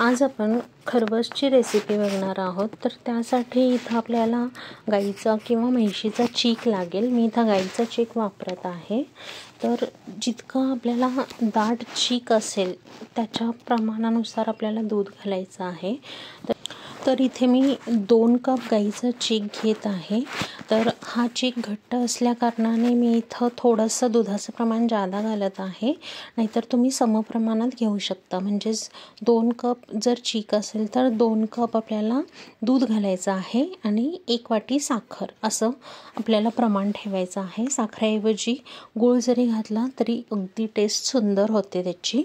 आज आपण खरवसची रेसिपी बघणार आहोत. तर त्यासाठी इथं आपल्याला गाईचा किंवा म्हैशीचा चीक लागेल. मी इथं गाईचा चीक वापरत आहे. तर जितका आपल्याला दाट चीक असेल त्याच्या प्रमाणानुसार आपल्याला दूध घालायचं आहे. तर इथे मी 2 कप गाईचं चीक घेत आहे. तर हा चीक घट्ट असल्या कारणाने मी इथं थोडंसं दुधाचं प्रमाण जादा घालत आहे. नाहीतर तुम्ही समप्रमाणात घेऊ शकता. म्हणजेच 2 कप जर चीक असेल तर 2 कप आपल्याला दूध घालायचं आहे आणि 1 वाटी साखर असं आपल्याला प्रमाण ठेवायचं आहे. साखरेऐवजी गूळ जरी घातला तरी अगदी टेस्ट सुंदर होते त्याची.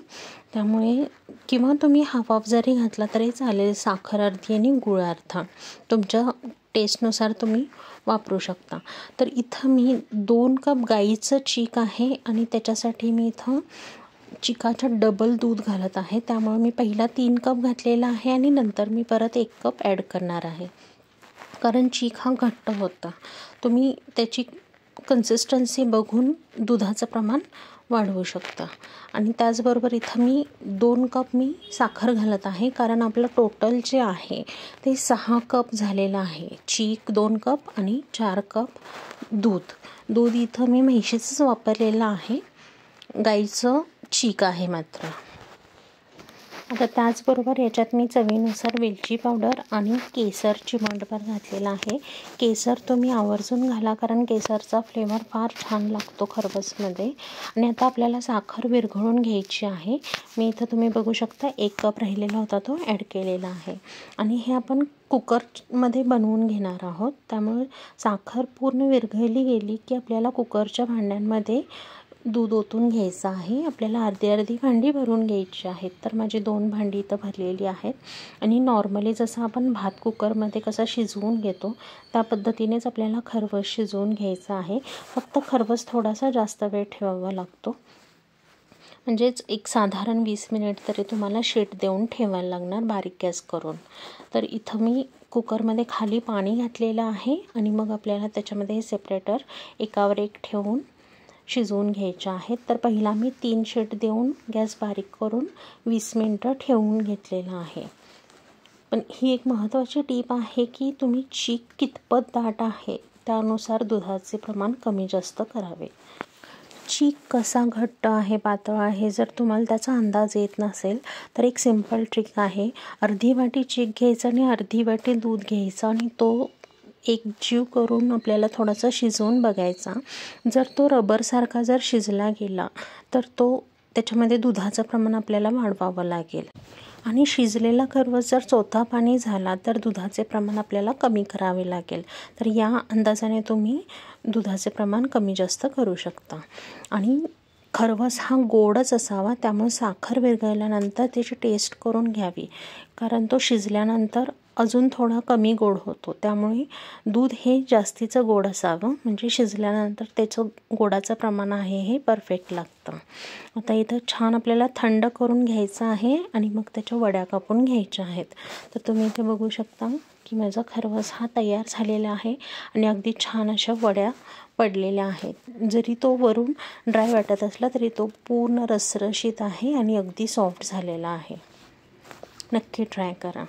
त्यामुळे किंवा तुम्ही हाफ जरी घातला तरी चालेल. साखर अर्धी आणि गूळ अर्धा तुमच्या टेस्टनुसार तुम्ही वापरू शकता. तर इथं मी 2 कप गाईचं चीक आहे आणि त्याच्यासाठी मी इथं चिकाच्या डबल दूध घालत आहे. त्यामुळे मी पहिला 3 कप घातलेला आहे आणि नंतर मी परत 1 कप ॲड करणार आहे. कारण चीक हा घट्ट होता. तुम्ही त्याची कन्सिस्टन्सी बघून दुधाचं प्रमाण वाढवू शकता. आणि त्याचबरोबर इथं मी 2 कप मी साखर घालत आहे. कारण आपलं टोटल जे आहे ते 6 कप झालेलं आहे. चीक 2 कप आणि 4 कप दूध इथं मी म्हैशीचंच वापरलेलं आहे. गाईचं चीक आहे मात्र. आता त्याचबरोबर याच्यात मी चवीनुसार वेलची पावडर आणि केसर चिमटभर घातलेला आहे. केसर तुम्ही आवर्जून घाला कारण केसरचा फ्लेवर फार छान लागतो खरवसमध्ये. आणि आता आपल्याला साखर विरघळून घ्यायची आहे. मी इथं तुम्ही बघू शकता 1 कप राहिलेला होता तो ॲड केलेला आहे. आणि हे आपण कुकरमध्ये बनवून घेणार आहोत. त्यामुळे साखर पूर्ण विरघळली गेली की आपल्याला कुकरच्या भांड्यांमध्ये दूध ओतून घ्यायचं आहे. आपल्याला अर्धी भांडी भरून घ्यायची आहेत. तर माझी 2 भांडी इथं भरलेली आहेत. आणि नॉर्मली जसं आपण भात कुकरमध्ये कसा शिजवून घेतो त्या पद्धतीनेच आपल्याला खरवस शिजवून घ्यायचं आहे. फक्त खरवस थोडासा जास्त वेळ ठेवावा लागतो. म्हणजेच एक साधारण 20 मिनिट तरी तुम्हाला शीट देऊन ठेवायला लागणार बारीक गॅस करून. तर इथं मी कुकरमध्ये खाली पाणी घातलेलं आहे आणि मग आपल्याला त्याच्यामध्ये सेपरेटर एकावर एक ठेवून शिजवून घ्यायच्या आहेत. तर पहिला मी 3 शीट देऊन गॅस बारीक करून 20 मिनटं ठेवून घेतलेलं आहे. पण ही एक महत्त्वाची टीप आहे की तुम्ही चीक कितपत दाट आहे त्यानुसार दुधाचे प्रमाण कमी जास्त करावे. चीक कसा घट्ट आहे पातळ आहे जर तुम्हाला त्याचा अंदाज येत नसेल तर एक सिंपल ट्रिक आहे. अर्धी वाटी चीक घ्यायचं आणि अर्धी वाटी दूध घ्यायचं आणि तो एकजीव करून आपल्याला थोडासा शिजवून बघायचा. जर तो रबरसारखा जर शिजला गेला तर त्याच्यामध्ये दुधाचं प्रमाण आपल्याला वाढवावं लागेल. आणि शिजलेला खरवस जर चोथा पाणी झाला तर दुधाचे प्रमाण आपल्याला कमी करावे लागेल. तर या अंदाजाने तुम्ही दुधाचे प्रमाण कमी जास्त करू शकता. आणि खरवस हा गोडच असावा. त्यामुळे साखर विरघळल्यानंतर त्याची टेस्ट करून घ्यावी. कारण तो शिजल्यानंतर अजून थोडा कमी गोड होतो. त्यामुळे दूध हे जास्तीचं गोड असावं. म्हणजे शिजल्यानंतर त्याचं गोडाचं प्रमाण आहे हे परफेक्ट लागतं. आता इथं छान आपल्याला थंड करून घ्यायचं आहे आणि मग त्याच्या वड्या कापून घ्यायच्या आहेत. तर तुम्ही इथे बघू शकता की माझा खरवस हा तयार झालेला आहे आणि अगदी छान अशा वड्या पडलेल्या आहेत. जरी तो वरून ड्राय वाटत असला तरी तो पूर्ण रसरशीत आहे आणि अगदी सॉफ्ट झालेला आहे. नक्की ट्राय करा.